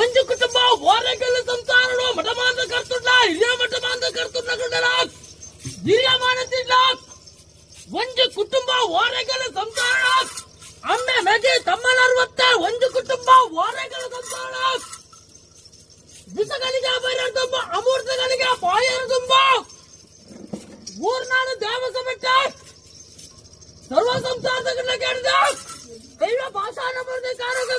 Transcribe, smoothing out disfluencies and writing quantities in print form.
ಒಂದು ಕುಟುಂಬ ವಾರಗಲ್ಲ ಸಂಸಾರಗಳು ಮಠಮಾಂತ ಕರ್ತುಡ್ಲ ಹಿರಿಯ ಮಠಮಾಂತ ಕರ್ತುಡ್ಲ ಹಿರಿಯ ಮಾನತಿಡ್ಲ ಒಂದು ಕುಟುಂಬ ವಾರಗಲ್ಲ ಸಂಸಾರ ಅಮ್ಮೆ ಮೆಗೆ ತಮ್ಮನರ್ವತ್ತ ಒಂದು ಕುಟುಂಬ ವಾರಗಲ್ಲ ಸಂಸಾರ ವಿಷಗಳಿಗೆ ಬೈರ ತುಂಬ ಅಮೂರ್ತಗಳಿಗೆ ಬಾಯರು ತುಂಬ ಊರ್ನಾಡು ದೇವಸಮಟ್ಟ ಸರ್ವ ಸಂಸಾರಗಳ ಕೇಳಿದ ಕೈಲ ಭಾಷಾ ನಂಬರ್ ಕಾರಕ